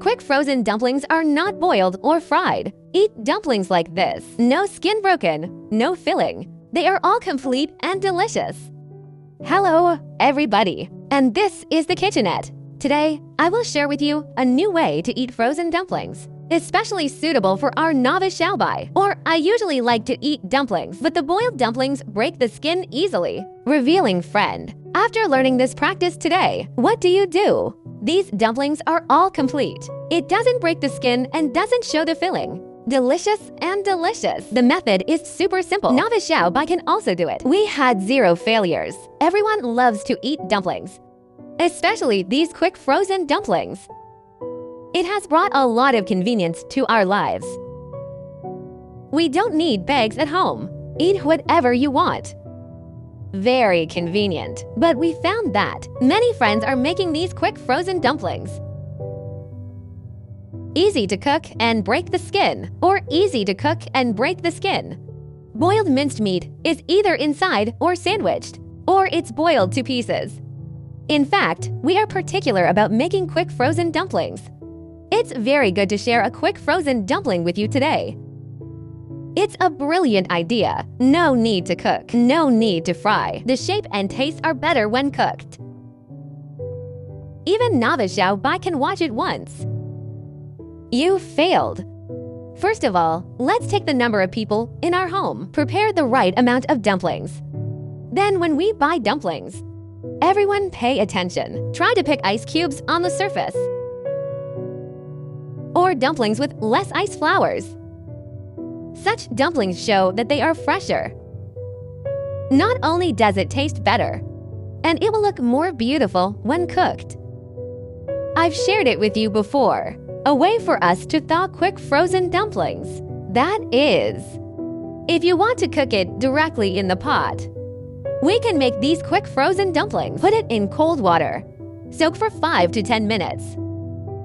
Quick frozen dumplings are not boiled or fried. Eat dumplings like this. No skin broken, no filling. They are all complete and delicious. Hello, everybody, and this is the kitchenette. Today, I will share with you a new way to eat frozen dumplings, especially suitable for our novice shalbai. Or I usually like to eat dumplings, but the boiled dumplings break the skin easily. Revealing friend. After learning this practice today, what do? These dumplings are all complete. It doesn't break the skin and doesn't show the filling. Delicious and delicious. The method is super simple. Novice shalbai can also do it. We had 0 failures. Everyone loves to eat dumplings, especially these quick frozen dumplings. It has brought a lot of convenience to our lives. We don't need bags at home. Eat whatever you want. Very convenient. But we found that many friends are making these quick frozen dumplings. Easy to cook and break the skin, or easy to cook and break the skin. Boiled minced meat is either inside or sandwiched, or it's boiled to pieces. In fact, we are particular about making quick frozen dumplings. It's very good to share a quick frozen dumpling with you today. It's a brilliant idea. No need to cook, no need to fry. The shape and taste are better when cooked. Even novice shalbai can watch it once. You failed. First of all, let's take the number of people in our home. Prepare the right amount of dumplings. Then when we buy dumplings, everyone pay attention. Try to pick ice cubes on the surface, or dumplings with less ice flowers. Such dumplings show that they are fresher. Not only does it taste better, and it will look more beautiful when cooked. I've shared it with you before. A way for us to thaw quick frozen dumplings. That is, if you want to cook it directly in the pot, we can make these quick frozen dumplings. Put it in cold water. Soak for 5 to 10 minutes.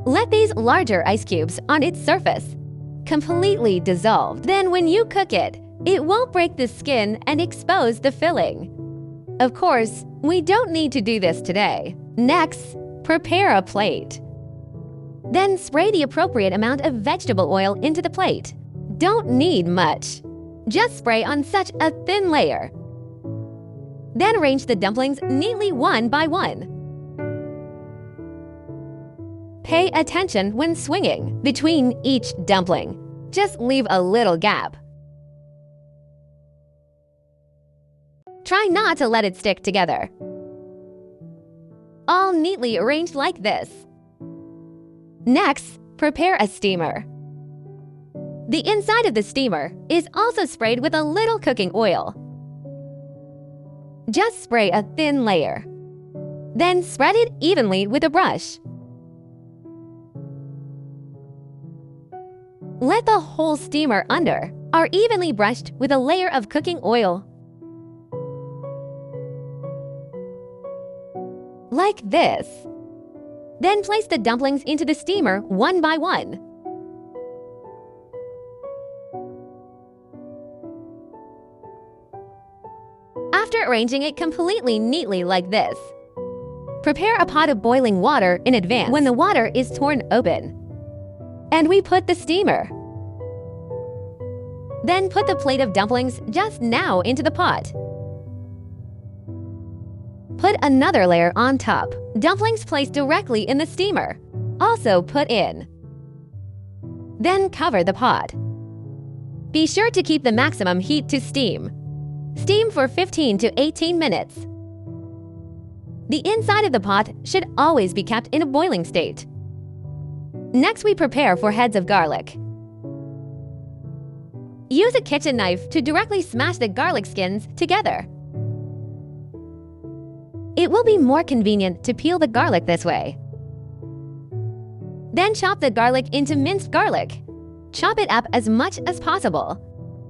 Let these larger ice cubes on its surface completely dissolve. Then when you cook it, it won't break the skin and expose the filling. Of course, we don't need to do this today. Next, prepare a plate. Then spray the appropriate amount of vegetable oil into the plate. Don't need much. Just spray on such a thin layer. Then arrange the dumplings neatly one by one. Pay attention when swinging between each dumpling. Just leave a little gap. Try not to let it stick together. All neatly arranged like this. Next, prepare a steamer. The inside of the steamer is also sprayed with a little cooking oil. Just spray a thin layer. Then spread it evenly with a brush. Let the whole steamer under are evenly brushed with a layer of cooking oil. Like this. Then place the dumplings into the steamer one by one. After arranging it completely neatly like this, prepare a pot of boiling water in advance. When the water is torn open, and we put the steamer. Then put the plate of dumplings just now into the pot. Put another layer on top. Dumplings placed directly in the steamer. Also put in. Then cover the pot. Be sure to keep the maximum heat to steam. Steam for 15 to 18 minutes. The inside of the pot should always be kept in a boiling state. Next, we prepare for heads of garlic. Use a kitchen knife to directly smash the garlic skins together. It will be more convenient to peel the garlic this way. Then chop the garlic into minced garlic. Chop it up as much as possible.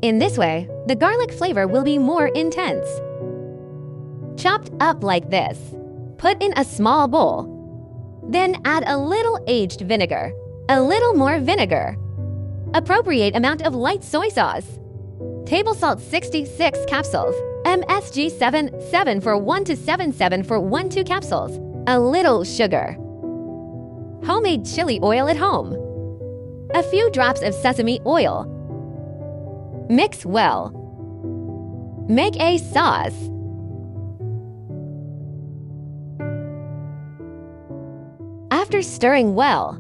In this way, the garlic flavor will be more intense. Chopped up like this. Put in a small bowl. Then add a little aged vinegar, a little more vinegar, appropriate amount of light soy sauce, table salt 66 capsules, MSG 7 for 1 to 7 for 1 2 capsules, a little sugar. Homemade chili oil at home. A few drops of sesame oil. Mix well. Make a sauce. After stirring well,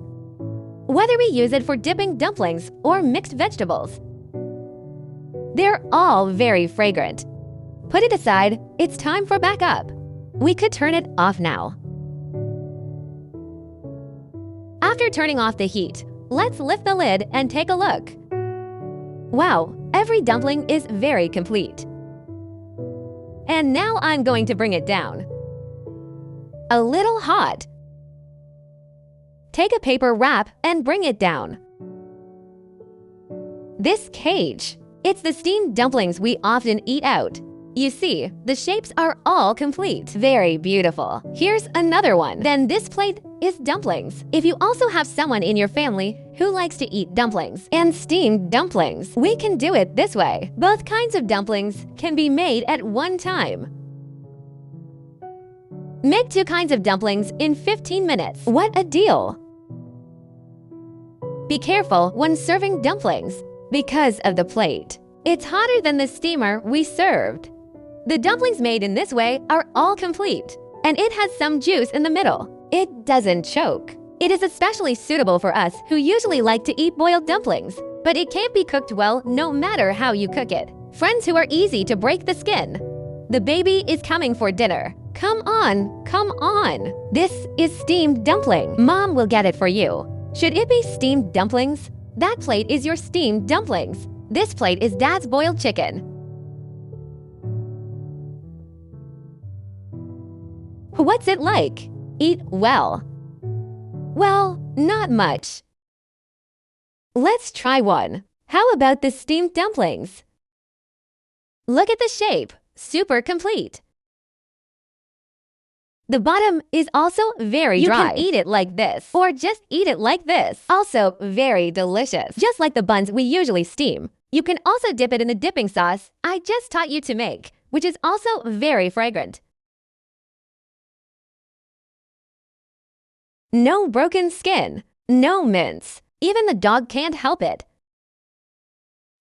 whether we use it for dipping dumplings or mixed vegetables, they're all very fragrant. Put it aside, it's time for backup. We could turn it off now. After turning off the heat, let's lift the lid and take a look. Wow, every dumpling is very complete. And now I'm going to bring it down. A little hot. Take a paper wrap and bring it down. This cage, it's the steamed dumplings we often eat out. You see, the shapes are all complete. Very beautiful. Here's another one. Then this plate is dumplings. If you also have someone in your family who likes to eat dumplings and steamed dumplings, we can do it this way. Both kinds of dumplings can be made at one time. Make 2 kinds of dumplings in 15 minutes. What a deal! Be careful when serving dumplings because of the plate. It's hotter than the steamer we served. The dumplings made in this way are all complete, and it has some juice in the middle. It doesn't choke. It is especially suitable for us who usually like to eat boiled dumplings, but it can't be cooked well no matter how you cook it. Friends who are easy to break the skin. The baby is coming for dinner. Come on, come on. This is steamed dumpling. Mom will get it for you. Should it be steamed dumplings? That plate is your steamed dumplings. This plate is Dad's boiled chicken. What's it like? Eat well. Well, not much. Let's try one. How about the steamed dumplings? Look at the shape. Super complete. The bottom is also very dry. You can eat it like this, or just eat it like this. Also very delicious. Just like the buns we usually steam. You can also dip it in the dipping sauce I just taught you to make, which is also very fragrant. No broken skin, no mince. Even the dog can't help it.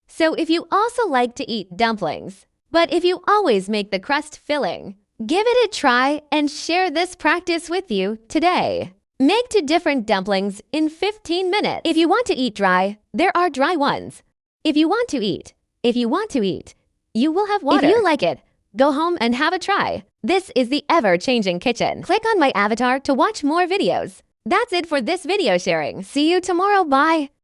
So if you also like to eat dumplings, but if you always make the crust filling, give it a try and share this practice with you today. Make 2 different dumplings in 15 minutes. If you want to eat dry, there are dry ones. If you want to eat, you will have water. If you like it, go home and have a try. This is the ever-changing kitchen. Click on my avatar to watch more videos. That's it for this video sharing. See you tomorrow. Bye.